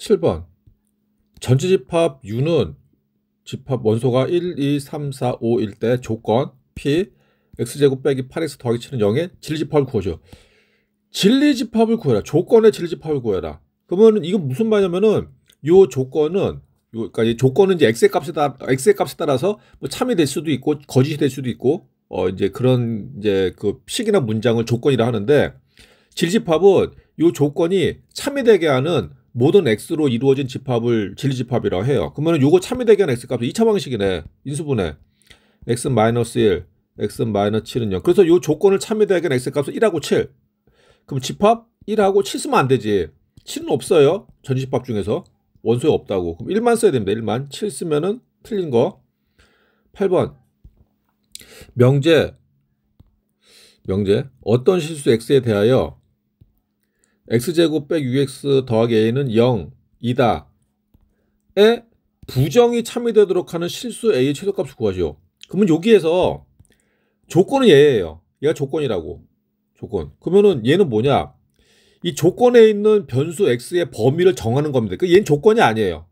7번. 전체 집합 U는 집합 원소가 1, 2, 3, 4, 5일 때 조건 P x제곱 빼기 8x 더하기 7은 0의 진리집합을 구해줘. 진리집합을 구해라. 조건의 진리집합을 구해라. 그러면 이건 무슨 말이냐면은 요 조건은 그러니까 이 조건은 이제 x의 값에 따라서 뭐 참이 될 수도 있고 거짓이 될 수도 있고 이제 그런 이제 그 식이나 문장을 조건이라 하는데 진리집합은 요 조건이 참이 되게 하는 모든 x로 이루어진 집합을 진리집합이라고 해요. 그러면 요거 참이 되게 하는 x값은 2차 방식이네. 인수분해. x-1, x-7은 0. 그래서 요 조건을 참이 되게 하는 x값은 1하고 7. 그럼 집합 1하고 7 쓰면 안 되지. 7은 없어요. 전집합 중에서. 원소에 없다고. 그럼 1만 써야 됩니다. 1만. 7 쓰면은 틀린 거. 8번. 명제. 어떤 실수 x에 대하여 x제곱 빼기 6x 더하기 a는 0이다. 에 부정이 참여되도록 하는 실수 a의 최소값을 구하죠. 그러면 여기에서 조건은 얘예요. 얘가 조건이라고. 조건. 그러면은 얘는 뭐냐? 이 조건에 있는 변수 x의 범위를 정하는 겁니다. 그 얘는 조건이 아니에요.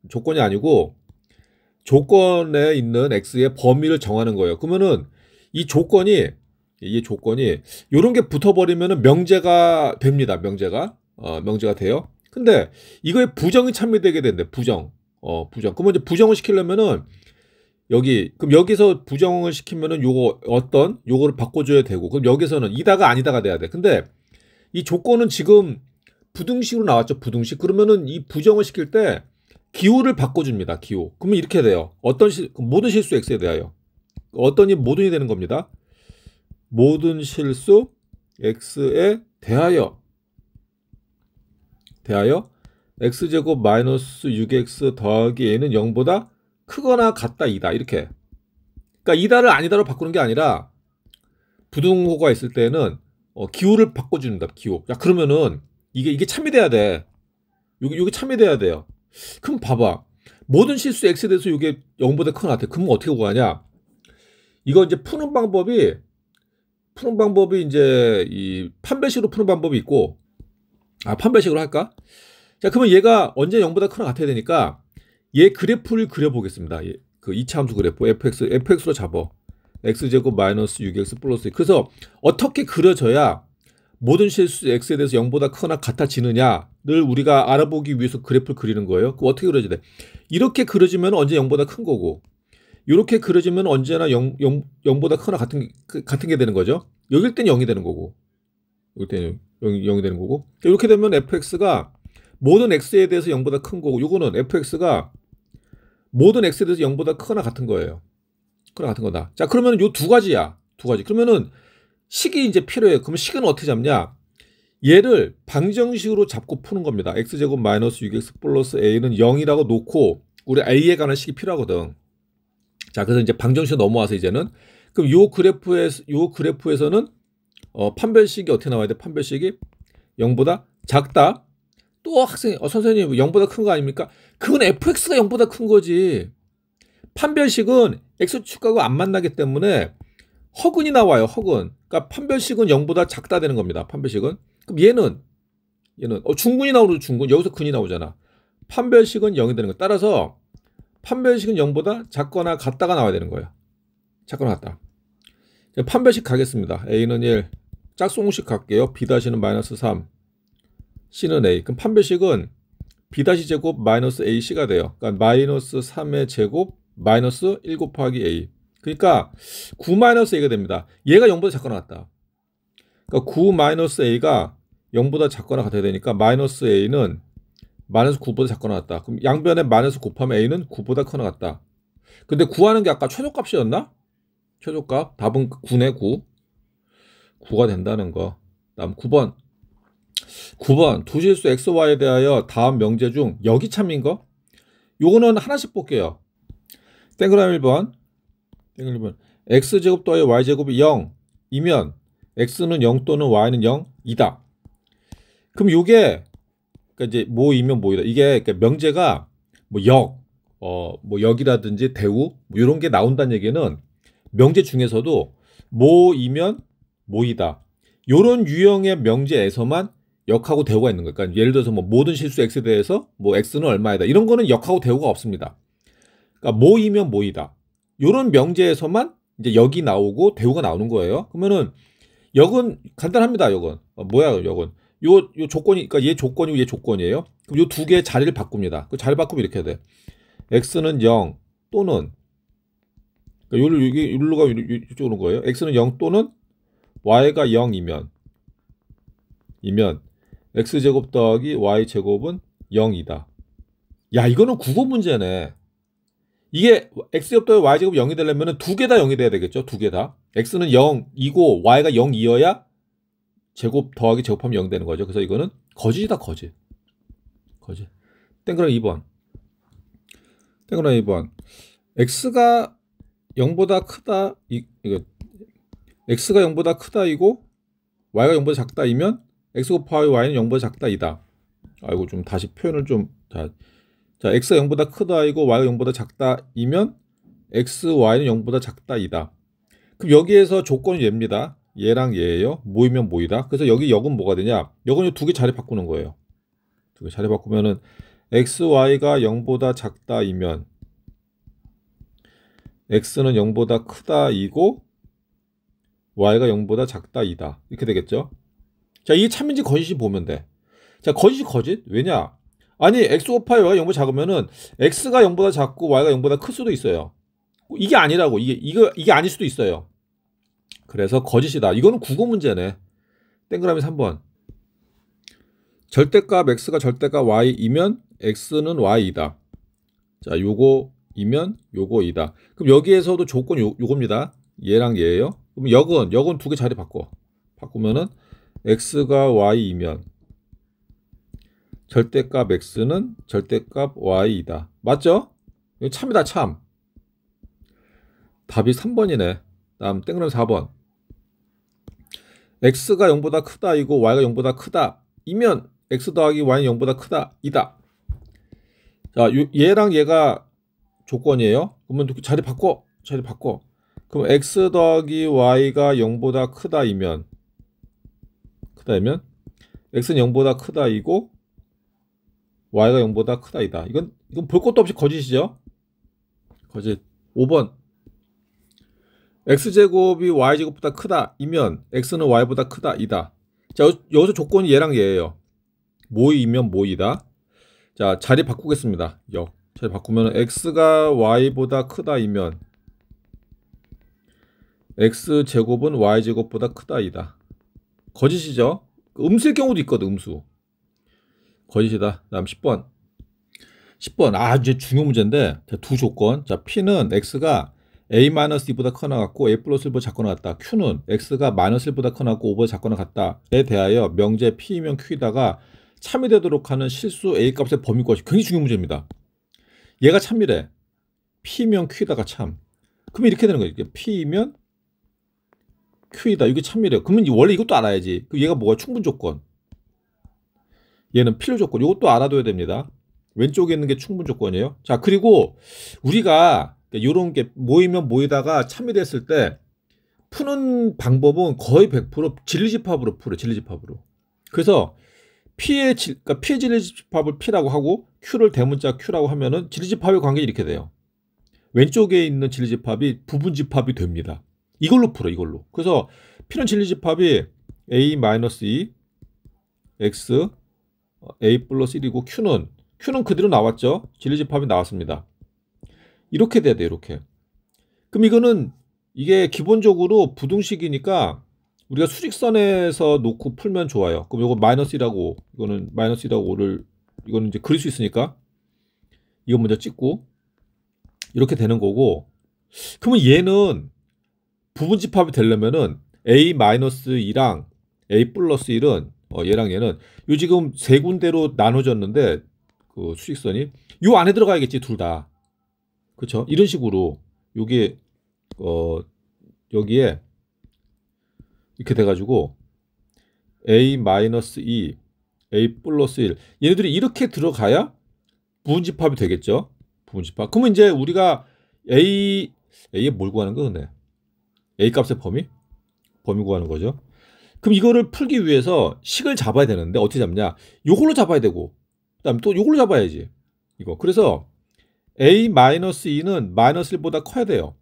조건이 아니고 조건에 있는 x의 범위를 정하는 거예요. 그러면은 이 조건이 요런 게 붙어버리면은 명제가 됩니다. 명제가 돼요. 근데 이거에 부정이 참여되게 된대. 부정. 그러면 이제 부정을 시키려면은 그럼 여기서 부정을 시키면은 요거를 바꿔줘야 되고, 그럼 여기서는 이다가 아니다가 돼야 돼. 근데 이 조건은 지금 부등식으로 나왔죠. 부등식. 그러면은 이 부정을 시킬 때 기호를 바꿔줍니다. 기호. 그러면 이렇게 돼요. 모든 실수 x에 대하여. 모든이 되는 겁니다. 모든 실수 x에 대하여 x제곱 마이너스 6x 더하기 a는 0보다 크거나 같다 2다 이렇게. 그러니까 2다를 아니다로 바꾸는 게 아니라 부등호가 있을 때는 기호를 바꿔줍니다. 기호. 야 그러면은 이게 참이 돼야 돼. 요게 참이 돼야 돼요. 그럼 봐봐. 모든 실수 x에 대해서 이게 0보다 크거나 같아. 그럼 어떻게 구하냐? 이거 이제 푸는 방법이 이제 이 판별식으로 푸는 방법이 있고, 판별식으로 할까? 자, 그러면 얘가 언제 0보다 크거나 같아야 되니까 얘 그래프를 그려보겠습니다. 그 2차 함수 그래프 fx로 잡아. x제곱 마이너스 6x 플러스 2. 그래서 어떻게 그려져야 모든 실수 x에 대해서 0보다 크거나 같아지느냐를 우리가 알아보기 위해서 그래프를 그리는 거예요. 그럼 어떻게 그려져야 돼? 이렇게 그려지면 언제 0보다 큰 거고, 이렇게 그려지면 언제나 0보다 크거나 같은 게 되는 거죠. 여길 땐 0이 되는 거고, 여길 땐 0이 되는 거고. 이렇게 되면 fx가 모든 x에 대해서 0보다 큰 거고, 요거는 fx가 모든 x에 대해서 0보다 크거나 같은 거예요. 크거나 같은 거다. 자, 그러면 요 두 가지야. 그러면은 식이 이제 필요해요. 그러면 식은 어떻게 잡냐? 얘를 방정식으로 잡고 푸는 겁니다. x제곱 마이너스 6x 플러스 a는 0이라고 놓고 우리 a에 관한 식이 필요하거든. 자, 그래서 이제 방정식 넘어와서 이제는 그럼 요 그래프에서는 판별식이 어떻게 나와야 돼? 판별식이 0보다 작다. 또 선생님 0보다 큰 거 아닙니까? 그건 fx가 0보다 큰 거지. 판별식은 x축하고 안 만나기 때문에 허근이 나와요. 허근. 그러니까 판별식은 0보다 작다 되는 겁니다. 판별식은. 그럼 얘는 중근이 나오죠. 중근. 여기서 근이 나오잖아. 판별식은 0이 되는 거. 따라서 판별식은 0보다 작거나 같다가 나와야 되는 거예요. 작거나 같다. 판별식 가겠습니다. a는 1. 짝송식 갈게요. b-는 마이너스 3. c는 a. 그럼 판별식은 b-제곱 마이너스 ac가 돼요. 그러니까 마이너스 3의 제곱 마이너스 1 곱하기 a. 그러니까 9 마이너스 a가 됩니다. 얘가 0보다 작거나 같다. 그러니까 9 마이너스 a가 0보다 작거나 같아야 되니까 마이너스 a는 마이너스 9보다 작거나 같다. 그럼 양변에 마이너스 곱하면 a는 9보다 크거나 같다. 근데 구하는 게 아까 최소값이었나? 최소값. 답은 9네, 9. 9가 된다는 거. 다음 9번. 두 실수 x, y에 대하여 다음 명제 중 여기 참인 거? 요거는 하나씩 볼게요. 땡그라미 1번. x제곱 더하여 y제곱이 0이면 x는 0 또는 y는 0이다. 그럼 요게 그러니까 이제 뭐이면 뭐이다. 이게 그러니까 명제가 뭐 역이라든지 대우 뭐 이런 게 나온다는 얘기는 명제 중에서도 뭐이면 뭐이다. 요런 유형의 명제에서만 역하고 대우가 있는 거예요. 그러니까 예를 들어서 뭐 모든 실수 x에 대해서 뭐 x는 얼마이다. 이런 거는 역하고 대우가 없습니다. 그러니까 모이면 모이다. 요런 명제에서만 이제 역이 나오고 대우가 나오는 거예요. 그러면은 역은 간단합니다. 역은 뭐야 역은 요 조건이 그러니까 얘 조건이고 얘 조건이에요. 그럼 요 두 개의 자리를 바꿉니다. 그 자리 바꾸면 이렇게 돼. x는 0 또는 그러니까 요로가 이쪽으로 오는 거예요. x는 0 또는 y가 0이면 x제곱 더하기 y제곱은 0이다. 야, 이거는 국어 문제네. 이게 x제곱 더하기 y제곱 0이 되려면 두 개 다 0이 돼야 되겠죠. 두 개 다. x는 0이고 y가 0이어야 제곱 더하기 제곱하면 0 되는 거죠. 그래서 이거는 거짓이다. 거짓. 땡그랑 2번. x가 0보다 크다. 이거 x가 0보다 크다이고 y가 0보다 작다이면 x 곱하기 y는 0보다 작다이다. 아이고 좀 다시 표현을 좀 자 x가 0보다 크다이고 y가 0보다 작다이면 x, y는 0보다 작다이다. 그럼 여기에서 조건이 얘입니다. 얘랑 얘예요. 모이면 모이다. 그래서 여기 역은 뭐가 되냐? 역은 두 개 자리 바꾸는 거예요. 두 개 자리 바꾸면은 x, y가 0보다 작다이면 x는 0보다 크다이고 y가 0보다 작다이다. 이렇게 되겠죠? 자, 이게 참인지 거짓이 보면 돼. 자, 거짓이 거짓? 왜냐? 아니, x 곱하기 y가 0보다 작으면은 x가 0보다 작고 y가 0보다 클 수도 있어요. 이게 아니라고. 이게 아닐 수도 있어요. 그래서 거짓이다. 이거는 국어 문제네. 땡그라미 3번. 절대값 x가 절대값 y이면 x는 y이다. 자, 요거이면 요거이다. 그럼 여기에서도 조건이 요겁니다. 얘랑 얘예요. 그럼 역은 두 개 자리 바꾸면은 x가 y이면 절대값 x는 절대값 y이다. 맞죠? 이거 참이다. 참. 답이 3번이네. 다음 땡그라미 4번. x가 0보다 크다이고 y가 0보다 크다이면 x 더하기 y는 0보다 크다이다. 자, 얘랑 얘가 조건이에요. 그러면 자리 바꿔. 그럼 x 더하기 y가 0보다 크다이면 x는 0보다 크다이고 y가 0보다 크다이다. 이건 볼 것도 없이 거짓이죠. 거짓. 5번. x제곱이 y제곱보다 크다이면 x는 y보다 크다이다. 자, 여기서 조건이 얘랑 얘예요. 모이면 모이다. 자, 자리 바꾸겠습니다. 자리 바꾸면 x가 y보다 크다이면 x제곱은 y제곱보다 크다이다. 거짓이죠. 음수일 경우도 있거든. 음수. 거짓이다. 다음 10번. 이제 중요 문제인데, 자, 두 조건. 자, P는 X가 A-2보다 커나 같고 A 플러스 1보다 작거나 같다. Q는 X가 마이너스 1보다 커나 같고 5보다 작거나 같다에 대하여 명제 P이면 Q이다가 참이 되도록 하는 실수 A 값의 범위 구하시. 굉장히 중요한 문제입니다. 얘가 참이래. P면 Q이다가 참. 그러면 이렇게 되는 거예요. P이면 Q이다. 이게 참이래. 그러면 원래 이것도 알아야지. 그럼 얘가 뭐가 충분 조건. 얘는 필요 조건. 이것도 알아둬야 됩니다. 왼쪽에 있는 게 충분 조건이에요. 자, 그리고 우리가 이런 게 모이면 모이다가 참이 됐을 때 푸는 방법은 거의 100% 진리집합으로 풀어요. 진리집합으로. 그래서 P의 진리집합을 P라고 하고 Q를 대문자 Q라고 하면은 진리집합의 관계가 이렇게 돼요. 왼쪽에 있는 진리집합이 부분집합이 됩니다. 이걸로 풀어. 이걸로. 그래서 P는 진리집합이 A-2 X A 플러스 1이고 Q는 그대로 나왔죠. 진리집합이 나왔습니다. 이렇게 돼야 돼요. 이렇게. 그럼 이게 기본적으로 부등식이니까 우리가 수직선에서 놓고 풀면 좋아요. 그럼 이거 마이너스 1하고 이거는 마이너스 1하고 5를 이거는 이제 그릴 수 있으니까 이거 먼저 찍고 이렇게 되는 거고. 그러면 얘는 부분집합이 되려면은 A-2랑 A 플러스 1은 얘랑 얘는 요 지금 세 군데로 나눠졌는데 그 수직선이 요 안에 들어가야겠지. 둘 다. 그렇죠? 이런 식으로 요게 여기에 이렇게 돼가지고 A-2 A 플러스 1 얘네들이 이렇게 들어가야 부분집합이 되겠죠. 부분집합. 그러면 이제 우리가 A에 뭘 구하는 거네. A 값의 범위 구하는 거죠. 그럼 이거를 풀기 위해서 식을 잡아야 되는데 어떻게 잡냐? 요걸로 잡아야 되고 그다음에 또 요걸로 잡아야지. 이거. 그래서 a-2는 마이너스 1보다 커야 돼요.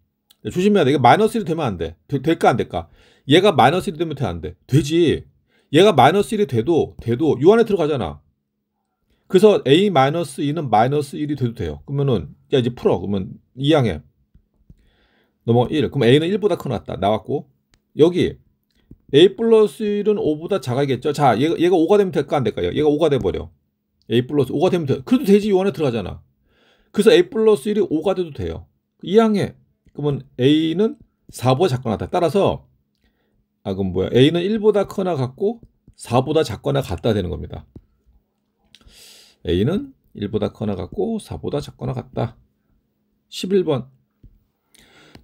조심해야 돼. 이게 마이너스 1이 되면 안 돼. 될까 안 될까? 얘가 마이너스 1이 되면 돼 안 돼? 되지. 얘가 마이너스 1이 돼도 요 안에 들어가잖아. 그래서 a-2는 마이너스 1이 돼도 돼요. 그러면은 야 이제 풀어. 그러면 2항에 넘어 1. 그럼 a는 1보다 커놨다. 나왔고 여기 a 플러스 1은 5보다 작아야겠죠. 자 얘가 5가 되면 될까 안 될까요? 얘가 5가 돼버려. a 플러스 5가 되면 돼. 그래도 되지. 요 안에 들어가잖아. 그래서 a 플러스 1이 5가 돼도 돼요. 2항에 그러면 a는 4보다 작거나 같다. 따라서 그럼 뭐야? a는 1보다 커나 같고 4보다 작거나 같다 되는 겁니다. a는 1보다 커나 같고 4보다 작거나 같다. 11번.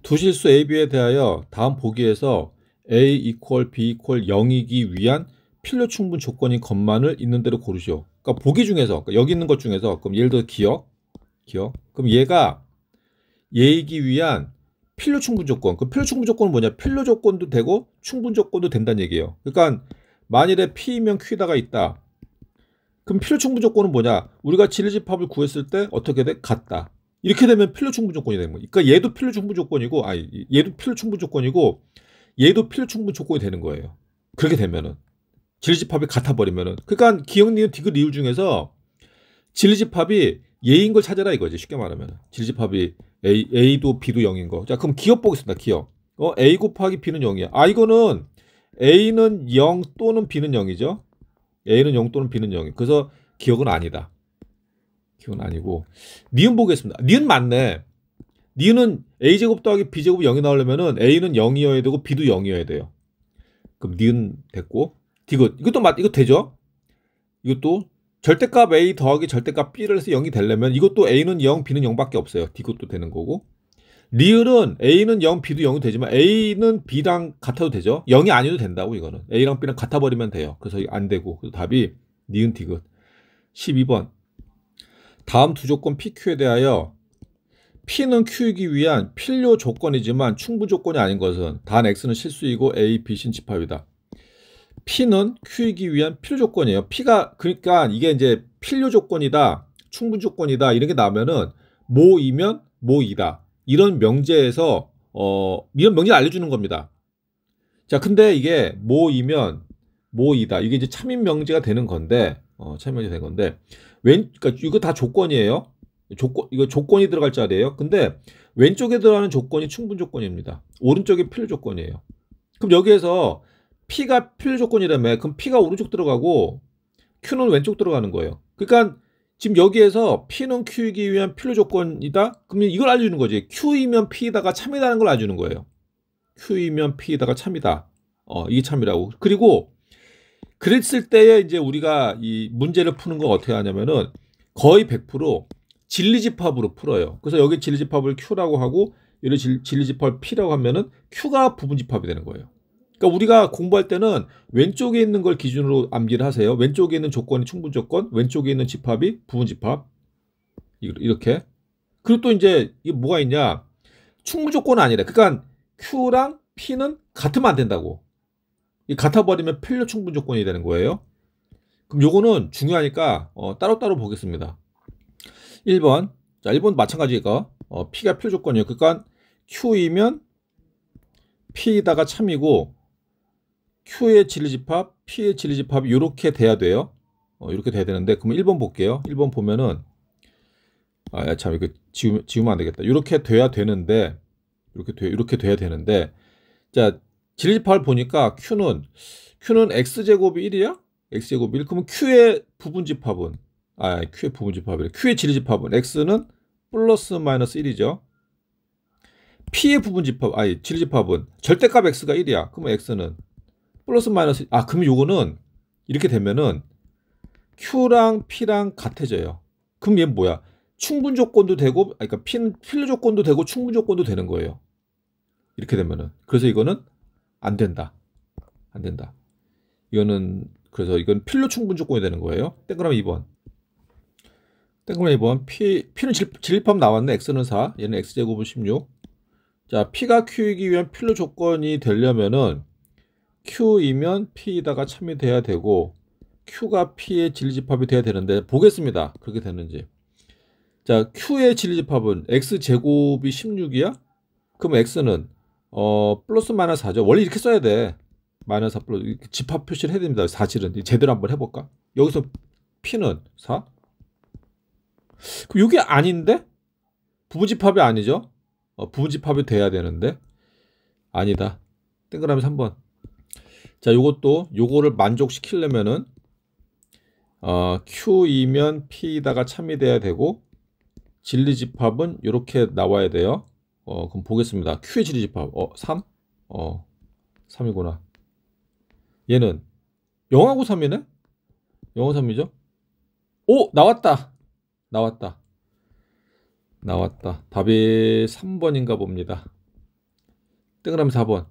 두 실수 a, b에 대하여 다음 보기에서 a equal b equal 0이기 위한 필요 충분 조건인 것만을 있는 대로 고르시오. 그러니까 보기 중에서 그러니까 여기 있는 것 중에서 그럼 예를 들어 기억. 그럼 얘가 얘이기 위한 필요 충분 조건. 그 필요 충분 조건은 뭐냐? 필요 조건도 되고 충분 조건도 된다는 얘기예요. 그러니까 만일에 P이면 Q다가 있다. 그럼 필요 충분 조건은 뭐냐? 우리가 진리집합을 구했을 때 어떻게 돼? 같다. 이렇게 되면 필요 충분 조건이 되는 거예요. 그러니까 얘도 필요 충분 조건이고, 얘도 필요 충분 조건이고, 얘도 필요 충분 조건이 되는 거예요. 그렇게 되면은 진리집합이 같아 버리면은. 그러니까 기억, 니은, 디귿, 리을 중에서 진리집합이 얘인 걸 찾아라 이거지. 쉽게 말하면 진리집합이 A도 B도 0인 거. 자, 그럼 기억 보겠습니다. 기억. A 곱하기 B는 0이야. 이거는 A는 0 또는 B는 0이죠. A는 0 또는 B는 0이. 그래서 기억은 아니다. 기억은 아니고. 니은 보겠습니다. 니은 맞네. 니은은 A제곱 더하기 B제곱이 0이 나오려면은 A는 0이어야 되고 B도 0이어야 돼요. 그럼 니은 됐고. 디귿. 이거 되죠? 이것도 절대값 A 더하기 절대값 B를 해서 0이 되려면 이것도 A는 0, B는 0밖에 없어요. 디귿도 되는 거고. 리을은 A는 0, B도 0이 되지만 A는 B랑 같아도 되죠. 0이 아니어도 된다고 이거는. A랑 B랑 같아 버리면 돼요. 그래서 안 되고. 그래서 답이 니은 디귿. 12번. 다음 두 조건 PQ에 대하여 P는 Q이기 위한 필요 조건이지만 충분 조건이 아닌 것은 단 X는 실수이고 A, B, C는 집합이다. P는 Q이기 위한 필요 조건이에요. P가 그러니까 이게 이제 필요 조건이다, 충분 조건이다 이런 게 나오면은 모이면 모이다 이런 명제에서 이런 명제 알려주는 겁니다. 자, 근데 이게 모이면 모이다 이게 이제 참인 명제가 되는 건데 참인 명제 되는 건데 그러니까 이거 다 조건이에요. 이거 조건이 들어갈 자리예요. 근데 왼쪽에 들어가는 조건이 충분 조건입니다. 오른쪽이 필요 조건이에요. 그럼 여기에서 P가 필요 조건이라며 그럼 P가 오른쪽 들어가고 Q는 왼쪽 들어가는 거예요. 그러니까 지금 여기에서 P는 Q이기 위한 필요 조건이다. 그러면 이걸 알려주는 거지. Q이면 P이다가 참이다는 걸 알려주는 거예요. Q이면 P이다가 참이다. 이게 참이라고. 그리고 그랬을 때에 이제 우리가 이 문제를 푸는 거 어떻게 하냐면은 거의 100% 진리집합으로 풀어요. 그래서 여기 진리집합을 Q라고 하고 여기 진리집합을 P라고 하면은 Q가 부분집합이 되는 거예요. 그러니까 우리가 공부할 때는 왼쪽에 있는 걸 기준으로 암기를 하세요. 왼쪽에 있는 조건이 충분 조건, 왼쪽에 있는 집합이 부분 집합. 이렇게. 그리고 또 이제 이게 뭐가 있냐? 충분 조건은 아니래. 그러니까 Q랑 P는 같으면 안 된다고. 같아 버리면 필요 충분 조건이 되는 거예요. 그럼 요거는 중요하니까 따로따로 보겠습니다. 1번. 자, 1번 마찬가지가 P가 필요 조건이에요. 그러니까 Q이면 P에다가 참이고 Q의 진리집합, P의 진리집합이 이렇게 돼야 돼요. 이렇게 돼야 되는데 그러면 1번 볼게요. 1번 보면은 참 이거 지우면 안 되겠다. 이렇게 돼야 되는데 이렇게 돼야 되는데 자, 진리집합을 보니까 Q는 X제곱이 1이야? X제곱이 1. 그러면 Q의 부분집합은 Q의 부분집합이래. Q의 진리집합은 X는 플러스 마이너스 1이죠. P의 부분집합, 진리집합은 절대값 X가 1이야. 그러면 X는 플러스 마이너스, 그럼 요거는 이렇게 되면은 Q랑 P랑 같아져요. 그럼 얘는 뭐야? 충분 조건도 되고, 그러니까 P는 필요 조건도 되고 충분 조건도 되는 거예요. 이렇게 되면은. 그래서 이거는 안 된다. 안 된다. 그래서 이건 필요 충분 조건이 되는 거예요. 동그라미 2번. 동그라미 2번. P는 진리집합 나왔네. X는 4. 얘는 X제곱은 16. 자, P가 Q이기 위한 필요 조건이 되려면은 Q이면 P에다가 참이 돼야 되고 Q가 P의 진리집합이 돼야 되는데 보겠습니다. 그렇게 되는지. 자, Q의 진리집합은 X제곱이 16이야? 그럼 X는 플러스 마이너스 4죠. 원래 이렇게 써야 돼. 마이너스 4 플러스 집합 표시를 해야 됩니다. 사실은 제대로 한번 해볼까? 여기서 P는 4? 그럼 이게 아닌데? 부분집합이 아니죠? 부분집합이 돼야 되는데 아니다. 동그라미 3번. 자, 요거를 만족시키려면은 Q이면 P에다가 참이 돼야 되고 진리집합은 이렇게 나와야 돼요. 그럼 보겠습니다. Q의 진리집합 3? 3이구나. 얘는 0하고 3이네? 0하고 3이죠? 오! 나왔다. 답이 3번인가 봅니다. 동그라미 4번.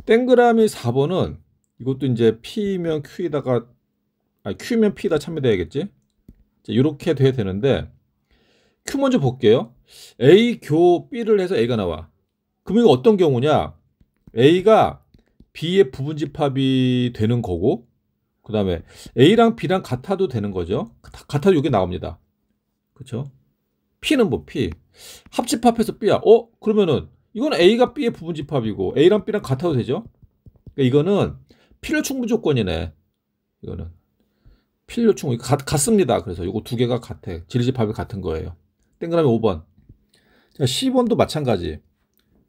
동그라미 4번은 이것도 이제 P면 Q에다가 Q면 P에다 참여돼야겠지? 이렇게 돼야 되는데 Q 먼저 볼게요. A 교 B를 해서 A가 나와. 그럼 이거 어떤 경우냐? A가 B의 부분집합이 되는 거고 그 다음에 A랑 B랑 같아도 되는 거죠. 같아도 이게 나옵니다. 그렇죠? P는 뭐 P. 합집합해서 B야. 그러면은 이건 A가 B의 부분집합이고 A랑 B랑 같아도 되죠? 그러니까 이거는 필요충분 조건이네. 이거는 필요충분 같습니다. 그래서 이거 두 개가 같아. 진리집합이 같은 거예요. 동그라미 5번. 자, 12번도 마찬가지.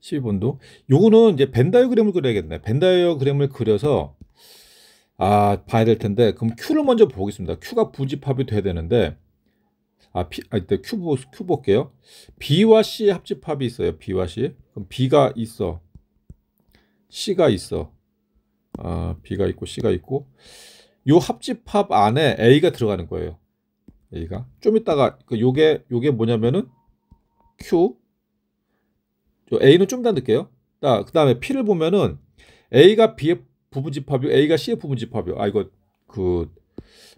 12번도 요거는 이제 벤 다이어그램을 그려야겠네. 벤 다이어그램을 그려서 봐야 될 텐데 그럼 Q를 먼저 보겠습니다. Q가 부집합이 돼야 되는데 일단 Q 볼게요. B와 C의 합집합이 있어요. B와 C. 그럼 B가 있어. C가 있어. B가 있고 C가 있고 요 합집합 안에 A가 들어가는 거예요. A가 좀 이따가 요게 뭐냐면은 Q A는 좀 이따 넣을게요. 그 다음에 P를 보면은 A가 B의 부분집합이고 A가 C의 부분집합이요. 이거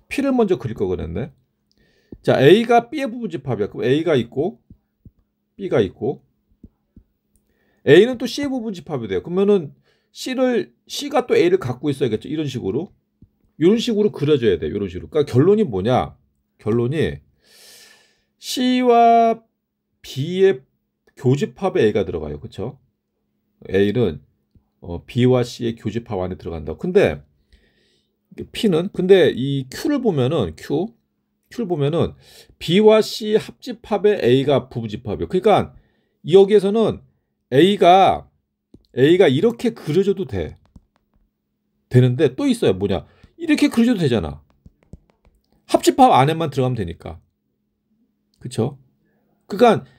P를 먼저 그릴 거 그랬네. 자, A가 B의 부분집합이야. 그럼 A가 있고 B가 있고 A는 또 C의 부분집합이 돼요. 그러면은 C가 또 A를 갖고 있어야겠죠. 이런 식으로 그려줘야 돼. 이런 식으로. 그러니까 결론이 뭐냐? 결론이 C와 B의 교집합에 A가 들어가요. 그렇죠? A는 B와 C의 교집합 안에 들어간다. 근데 P는 이 Q를 보면은 B와 C 합집합에 A가 부부집합이에요. 그러니까 여기에서는 A가 이렇게 그려줘도 되는데 또 있어요. 뭐냐? 이렇게 그려줘도 되잖아. 합집합 안에만 들어가면 되니까. 그쵸? 그러니까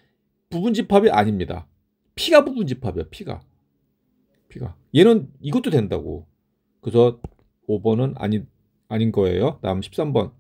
부분집합이 아닙니다. P가 부분집합이야. P가. 얘는 이것도 된다고. 그래서 5번은 아닌 거예요. 다음 13번.